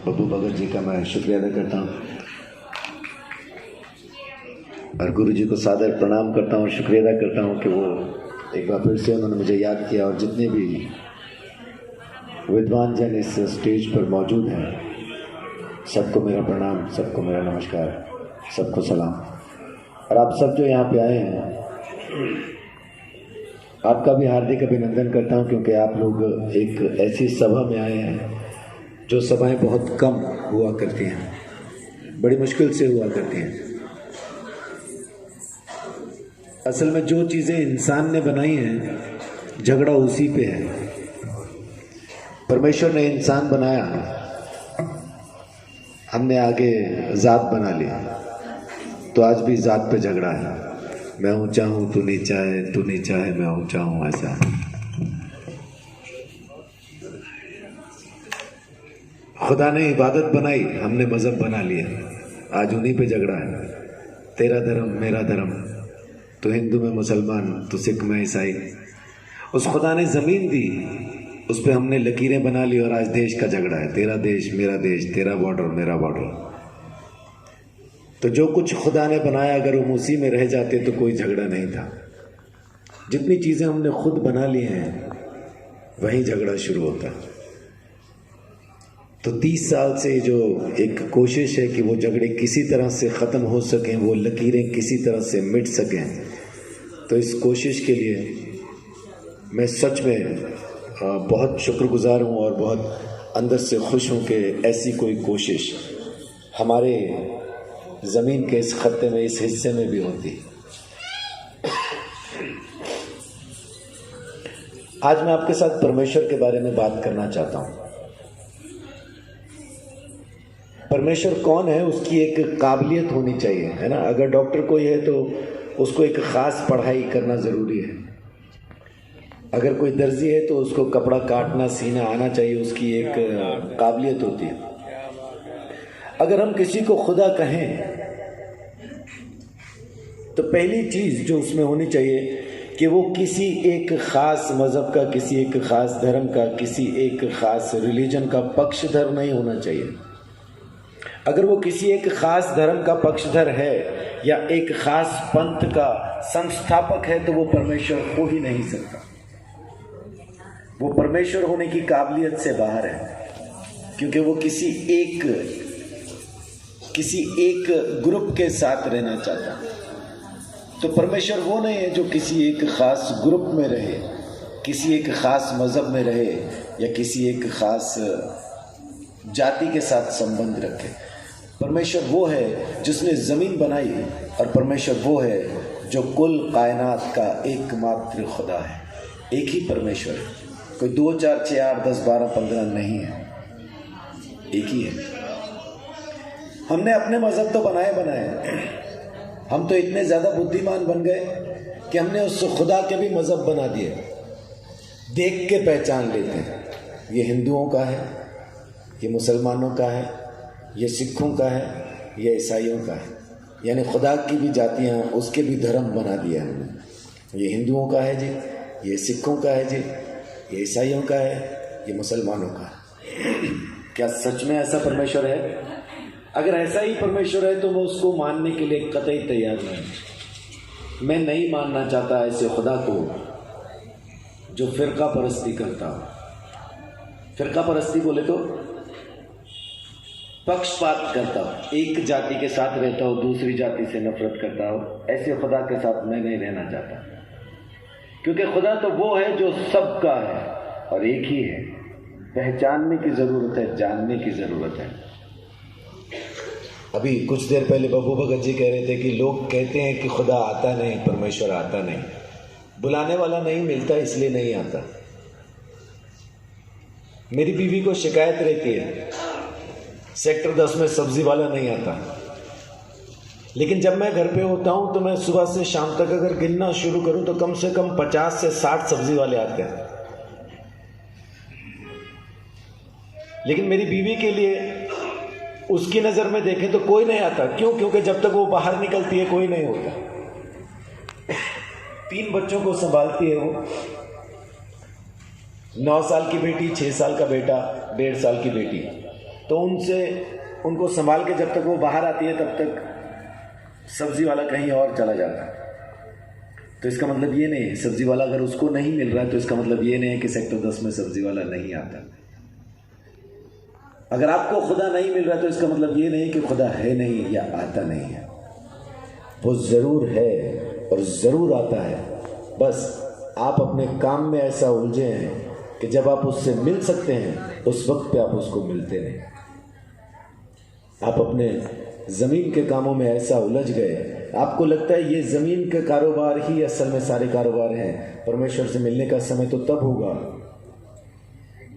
बब्बू भगत जी का मैं शुक्रिया अदा करता हूँ और गुरु जी को सादर प्रणाम करता हूँ और शुक्रिया अदा करता हूँ कि वो एक बार फिर से उन्होंने मुझे याद किया। और जितने भी विद्वान जन इस स्टेज पर मौजूद हैं, सबको मेरा प्रणाम, सबको मेरा नमस्कार, सबको सलाम। और आप सब जो यहाँ पे आए हैं, आपका भी हार्दिक अभिनंदन करता हूँ, क्योंकि आप लोग एक ऐसी सभा में आए हैं जो सभाएं बहुत कम हुआ करती हैं, बड़ी मुश्किल से हुआ करती हैं। असल में जो चीज़ें इंसान ने बनाई हैं, झगड़ा उसी पे है। परमेश्वर ने इंसान बनाया, हमने आगे जात बना लिया, तो आज भी जात पे झगड़ा है। मैं ऊंचा हूँ तू नीचा है, तू नीचा है मैं ऊंचा हूँ, ऐसा है। खुदा ने इबादत बनाई, हमने मजहब बना लिया, आज उन्हीं पे झगड़ा है। तेरा धर्म मेरा धर्म, तो हिंदू में मुसलमान, तो सिख में ईसाई। उस खुदा ने ज़मीन दी, उस पर हमने लकीरें बना ली और आज देश का झगड़ा है। तेरा देश मेरा देश, तेरा बॉर्डर मेरा बॉर्डर। तो जो कुछ खुदा ने बनाया, अगर हम उसी में रह जाते तो कोई झगड़ा नहीं था। जितनी चीज़ें हमने खुद बना ली हैं, वहीं झगड़ा शुरू होता। तो 30 साल से जो एक कोशिश है कि वो झगड़े किसी तरह से ख़त्म हो सकें, वो लकीरें किसी तरह से मिट सकें, तो इस कोशिश के लिए मैं सच में बहुत शुक्रगुजार हूँ और बहुत अंदर से खुश हूँ कि ऐसी कोई कोशिश हमारे ज़मीन के इस खत्ते में, इस हिस्से में भी होती। आज मैं आपके साथ परमेश्वर के बारे में बात करना चाहता हूँ। परमेश्वर कौन है, उसकी एक काबिलियत होनी चाहिए, है ना। अगर डॉक्टर कोई है तो उसको एक ख़ास पढ़ाई करना ज़रूरी है। अगर कोई दर्जी है तो उसको कपड़ा काटना सीना आना चाहिए, उसकी एक काबिलियत होती है। अगर हम किसी को खुदा कहें तो पहली चीज़ जो उसमें होनी चाहिए कि वो किसी एक ख़ास मज़हब का, किसी एक ख़ास धर्म का, किसी एक ख़ास रिलीजन का पक्षधर नहीं होना चाहिए। अगर वो किसी एक ख़ास धर्म का पक्षधर है या एक ख़ास पंथ का संस्थापक है, तो वो परमेश्वर हो ही नहीं सकता। वो परमेश्वर होने की काबिलियत से बाहर है, क्योंकि वो किसी एक ग्रुप के साथ रहना चाहता है। तो परमेश्वर वो नहीं है जो किसी एक ख़ास ग्रुप में रहे, किसी एक ख़ास मज़हब में रहे या किसी एक ख़ास जाति के साथ संबंध रखे। परमेश्वर वो है जिसने ज़मीन बनाई, और परमेश्वर वो है जो कुल कायनात का एकमात्र खुदा है। एक ही परमेश्वर है, कोई 2 4 6 8 10 12 15 नहीं है, एक ही है। हमने अपने मज़हब तो बनाए, हम तो इतने ज़्यादा बुद्धिमान बन गए कि हमने उस खुदा के भी मज़हब बना दिए। देख के पहचान लेते हैं, ये हिंदुओं का है, ये मुसलमानों का है, ये सिखों का है, ये ईसाइयों का है। यानी खुदा की भी जातियाँ, उसके भी धर्म बना दिया हमने। ये हिंदुओं का है जी, ये सिखों का है जी, ये ईसाइयों का है, ये मुसलमानों का है। क्या सच में ऐसा परमेश्वर है? अगर ऐसा ही परमेश्वर है तो मैं उसको मानने के लिए कतई तैयार नहीं। मैं नहीं मानना चाहता ऐसे खुदा को जो फ़िरका परस्ती करता हो। फ़िरका परस्ती बोले तो पक्षपात करता हो, एक जाति के साथ रहता हो, दूसरी जाति से नफरत करता हो। ऐसे खुदा के साथ मैं नहीं रहना चाहता, क्योंकि खुदा तो वो है जो सबका है और एक ही है। पहचानने की ज़रूरत है, जानने की ज़रूरत है। अभी कुछ देर पहले बब्बू भगत जी कह रहे थे कि लोग कहते हैं कि खुदा आता नहीं, परमेश्वर आता नहीं, बुलाने वाला नहीं मिलता इसलिए नहीं आता। मेरी बीवी को शिकायत रहती है, सेक्टर 10 में सब्जी वाला नहीं आता। लेकिन जब मैं घर पे होता हूं तो मैं सुबह से शाम तक अगर गिनना शुरू करूं तो कम से कम 50 से 60 सब्जी वाले आते हैं। लेकिन मेरी बीवी के लिए, उसकी नज़र में देखें तो कोई नहीं आता। क्यों? क्योंकि जब तक वो बाहर निकलती है कोई नहीं होता। 3 बच्चों को संभालती है वो, 9 साल की बेटी, 6 साल का बेटा, 1.5 साल की बेटी। तो उनको संभाल के जब तक वो बाहर आती है तब तक सब्जी वाला कहीं और चला जाता है। तो इसका मतलब ये नहीं है, सब्जी वाला अगर उसको नहीं मिल रहा है तो इसका मतलब ये नहीं है कि सेक्टर 10 में सब्जी वाला नहीं आता। अगर आपको खुदा नहीं मिल रहा है तो इसका मतलब ये नहीं कि खुदा है नहीं या आता नहीं है। वो ज़रूर है और ज़रूर आता है, बस आप अपने काम में ऐसा उलझे हैं कि जब आप उससे मिल सकते हैं उस वक्त पे आप उसको मिलते नहीं। आप अपने ज़मीन के कामों में ऐसा उलझ गए, आपको लगता है ये ज़मीन के कारोबार ही असल में सारे कारोबार हैं। परमेश्वर से मिलने का समय तो तब होगा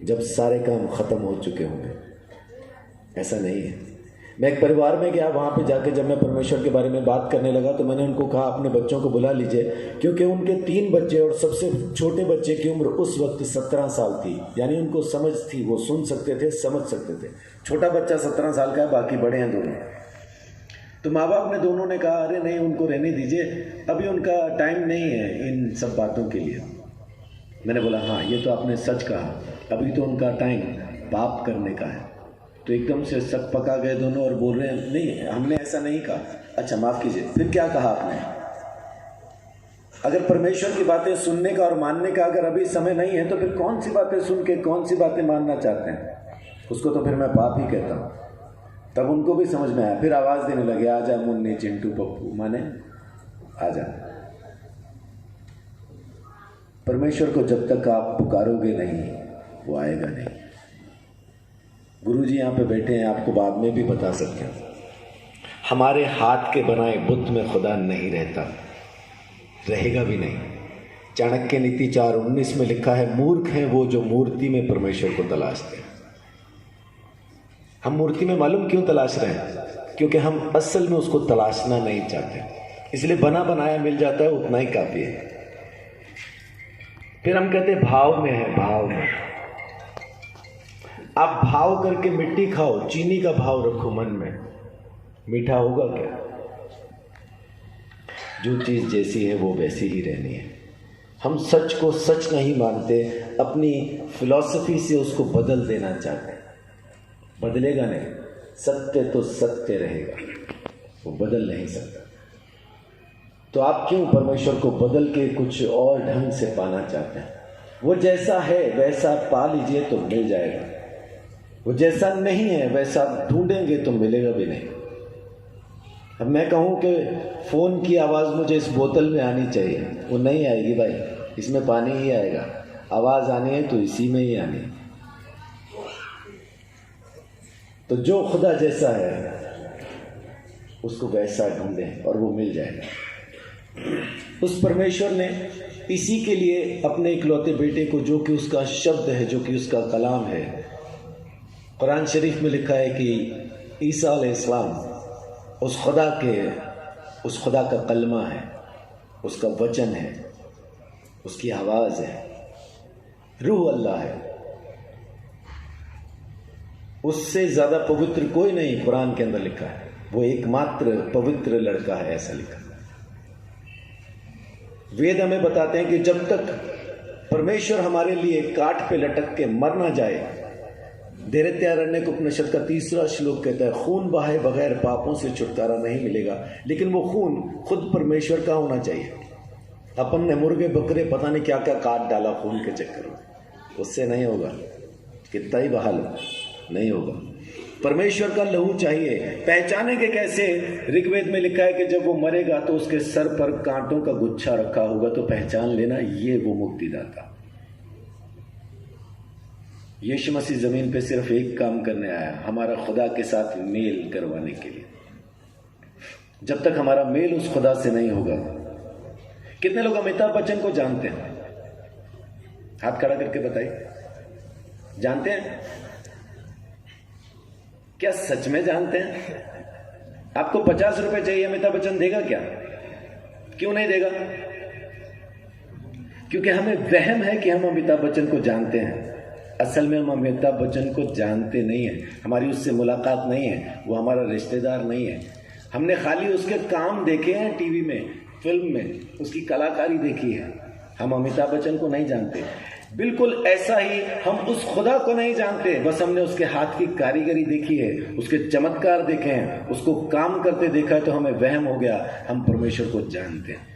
जब सारे काम ख़त्म हो चुके होंगे। ऐसा नहीं है। मैं एक परिवार में गया, वहाँ पे जाके जब मैं परमेश्वर के बारे में बात करने लगा तो मैंने उनको कहा अपने बच्चों को बुला लीजिए, क्योंकि उनके 3 बच्चे और सबसे छोटे बच्चे की उम्र उस वक्त 17 साल थी। यानी उनको समझ थी, वो सुन सकते थे, समझ सकते थे। छोटा बच्चा 17 साल का है, बाकी बड़े हैं दोनों। तो माँ बाप ने दोनों ने कहा अरे नहीं, उनको रहने दीजिए, अभी उनका टाइम नहीं है इन सब बातों के लिए। मैंने बोला हाँ ये तो आपने सच कहा, अभी तो उनका टाइम पाप करने का है। तो एकदम से सक पका गए दोनों और बोल रहे हैं नहीं हमने ऐसा नहीं कहा। अच्छा माफ़ कीजिए, फिर क्या कहा आपने? अगर परमेश्वर की बातें सुनने का और मानने का अगर अभी समय नहीं है तो फिर कौन सी बातें सुन के कौन सी बातें मानना चाहते हैं? उसको तो फिर मैं पाप ही कहता हूँ। तब उनको भी समझ में आया, फिर आवाज़ देने लगे आजा मुन्नी चिंटू पप्पू, माने आजा। परमेश्वर को जब तक आप पुकारोगे नहीं वो आएगा नहीं। गुरुजी यहाँ पे बैठे हैं, आपको बाद में भी बता सकते हैं, हमारे हाथ के बनाए बुत में खुदा नहीं रहता, रहेगा भी नहीं। चाणक्य नीति 4:19 में लिखा है मूर्ख हैं वो जो मूर्ति में परमेश्वर को तलाशते हैं। हम मूर्ति में मालूम क्यों तलाश रहे हैं? क्योंकि हम असल में उसको तलाशना नहीं चाहते, इसलिए बना बनाया मिल जाता है, उतना ही काफी है। फिर हम कहते हैं भाव में है, भाव में। आप भाव करके मिट्टी खाओ, चीनी का भाव रखो मन में, मीठा होगा क्या? जो चीज जैसी है वो वैसी ही रहनी है। हम सच को सच नहीं मानते, अपनी फिलॉसफी से उसको बदल देना चाहते हैं। बदलेगा नहीं, सत्य तो सत्य रहेगा, वो बदल नहीं सकता। तो आप क्यों परमेश्वर को बदल के कुछ और ढंग से पाना चाहते हैं? वो जैसा है वैसा पा लीजिए तो मिल जाएगा, वो जैसा नहीं है वैसा ढूंढेंगे तो मिलेगा भी नहीं। अब मैं कहूँ कि फ़ोन की आवाज़ मुझे इस बोतल में आनी चाहिए, वो नहीं आएगी भाई, इसमें पानी ही आएगा। आवाज़ आनी है तो इसी में ही आनी है। तो जो खुदा जैसा है उसको वैसा ढूंढें और वो मिल जाएगा। उस परमेश्वर ने इसी के लिए अपने इकलौते बेटे को, जो कि उसका शब्द है, जो कि उसका कलाम है, कुरान शरीफ में लिखा है कि ईसा अलैहिस्सलाम उस खुदा का कलमा है, उसका वचन है, उसकी आवाज़ है, रूह अल्लाह है। उससे ज़्यादा पवित्र कोई नहीं कुरान के अंदर लिखा है, वो एकमात्र पवित्र लड़का है, ऐसा लिखा है। वेद हमें बताते हैं कि जब तक परमेश्वर हमारे लिए काठ पे लटक के मर ना जाए, दैत्यारण्यक उपनिषद का 3रा श्लोक कहता है खून बहाए बगैर पापों से छुटकारा नहीं मिलेगा। लेकिन वो खून खुद परमेश्वर का होना चाहिए। अपन ने मुर्गे बकरे पता नहीं क्या क्या काट डाला खून के चक्कर में, उससे नहीं होगा, कितना ही बहा लो, नहीं होगा। परमेश्वर का लहू चाहिए। पहचानेंगे कैसे? ऋग्वेद में लिखा है कि जब वो मरेगा तो उसके सर पर कांटों का गुच्छा रखा होगा, तो पहचान लेना ये वो मुक्तिदाता। यीशु मसीह जमीन पे सिर्फ एक काम करने आया, हमारा खुदा के साथ मेल करवाने के लिए। जब तक हमारा मेल उस खुदा से नहीं होगा। कितने लोग अमिताभ बच्चन को जानते हैं? हाथ खड़ा करके बताइए, जानते हैं? क्या सच में जानते हैं? आपको 50 रुपए चाहिए, अमिताभ बच्चन देगा क्या? क्यों नहीं देगा? क्योंकि हमें वहम है कि हम अमिताभ बच्चन को जानते हैं। असल में हम अमिताभ बच्चन को जानते नहीं हैं, हमारी उससे मुलाकात नहीं है, वो हमारा रिश्तेदार नहीं है। हमने खाली उसके काम देखे हैं टीवी में, फिल्म में, उसकी कलाकारी देखी है। हम अमिताभ बच्चन को नहीं जानते। बिल्कुल ऐसा ही हम उस खुदा को नहीं जानते, बस हमने उसके हाथ की कारीगरी देखी है, उसके चमत्कार देखे हैं, उसको काम करते देखा है, तो हमें वहम हो गया हम परमेश्वर को जानते हैं।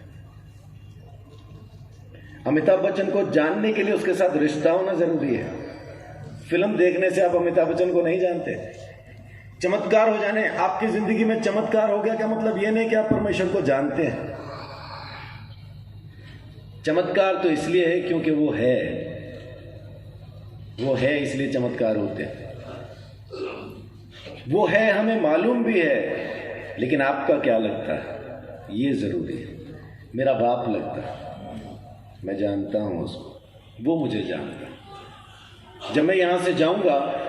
अमिताभ बच्चन को जानने के लिए उसके साथ रिश्ता होना जरूरी है। फिल्म देखने से आप अमिताभ बच्चन को नहीं जानते। चमत्कार हो जाने, आपकी जिंदगी में चमत्कार हो गया क्या मतलब ये नहीं कि आप परमेश्वर को जानते हैं। चमत्कार तो इसलिए है क्योंकि वो है इसलिए चमत्कार होते हैं। वो है हमें मालूम भी है, लेकिन आपका क्या लगता है ये जरूरी है। मेरा बाप लगता है, मैं जानता हूं उसको, वो मुझे जानता है। जब मैं यहां से जाऊंगा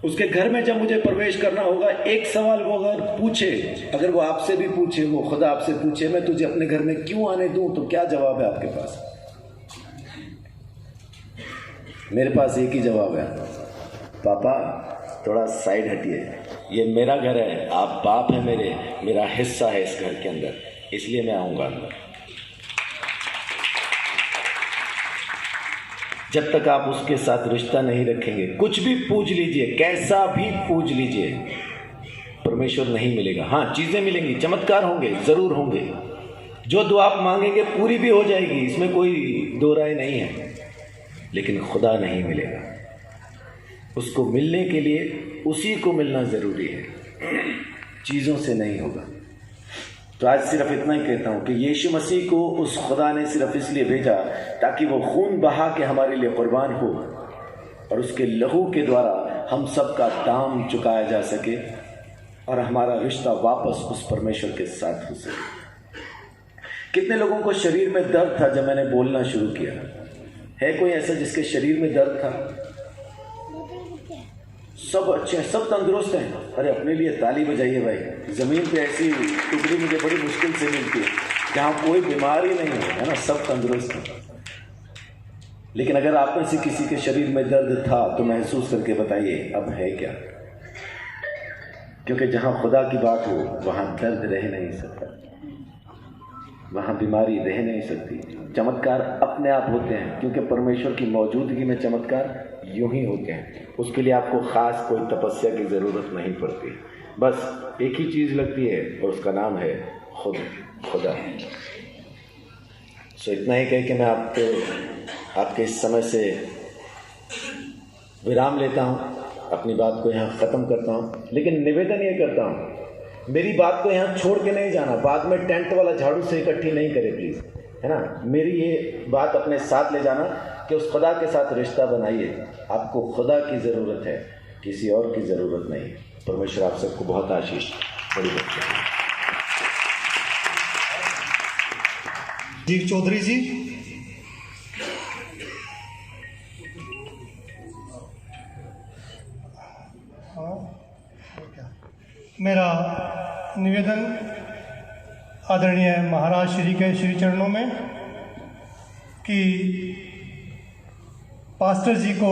उसके घर में, जब मुझे प्रवेश करना होगा, एक सवाल वो अगर पूछे, अगर वो आपसे भी पूछे, वो खुदा आपसे पूछे मैं तुझे अपने घर में क्यों आने दूं, तो क्या जवाब है आपके पास? मेरे पास एक ही जवाब है, पापा थोड़ा साइड हटिए, ये मेरा घर है, आप बाप है मेरा हिस्सा है इस घर के अंदर, इसलिए मैं आऊंगा अंदर। जब तक आप उसके साथ रिश्ता नहीं रखेंगे, कुछ भी पूछ लीजिए, कैसा भी पूछ लीजिए, परमेश्वर नहीं मिलेगा। हाँ, चीजें मिलेंगी, चमत्कार होंगे, जरूर होंगे, जो दुआ आप मांगेंगे पूरी भी हो जाएगी, इसमें कोई दो राय नहीं है, लेकिन खुदा नहीं मिलेगा। उसको मिलने के लिए उसी को मिलना जरूरी है, चीजों से नहीं होगा। तो आज सिर्फ इतना ही कहता हूं कि यीशु मसीह को उस खुदा ने सिर्फ इसलिए भेजा ताकि वो खून बहा के हमारे लिए कुर्बान हो और उसके लहू के द्वारा हम सब का दाम चुकाया जा सके और हमारा रिश्ता वापस उस परमेश्वर के साथ हो सके। कितने लोगों को शरीर में दर्द था जब मैंने बोलना शुरू किया? है कोई ऐसा जिसके शरीर में दर्द था? सब अच्छे हैं, सब तंदुरुस्त हैं। अरे अपने लिए ताली बजाइए भाई। जमीन पे ऐसी टुकड़ी मुझे बड़ी मुश्किल से मिलती है जहाँ कोई बीमारी नहीं है ना, सब तंदुरुस्त हैं। लेकिन अगर आप में से किसी के शरीर में दर्द था तो महसूस करके बताइए अब है क्या? क्योंकि जहाँ खुदा की बात हो वहाँ दर्द रह नहीं सकता, वहाँ बीमारी रह नहीं सकती। चमत्कार अपने आप होते हैं क्योंकि परमेश्वर की मौजूदगी में चमत्कार यूं ही होते हैं। उसके लिए आपको खास कोई तपस्या की ज़रूरत नहीं पड़ती, बस एक ही चीज़ लगती है और उसका नाम है खुदा। सो इतना ही कह के मैं आपके इस समय से विराम लेता हूँ, अपनी बात को यहाँ ख़त्म करता हूँ। लेकिन निवेदन ये करता हूँ, मेरी बात को यहाँ छोड़ के नहीं जाना, बाद में टेंट वाला झाड़ू से इकट्ठी नहीं करे प्लीज़, है ना। मेरी ये बात अपने साथ ले जाना कि उस खुदा के साथ रिश्ता बनाइए। आपको खुदा की ज़रूरत है, किसी और की ज़रूरत नहीं। परमेश्वर आप सबको बहुत आशीष बड़ी बच्चे। जीव चौधरी जी, मेरा निवेदन आदरणीय महाराज श्री के श्री चरणों में कि पास्टर जी को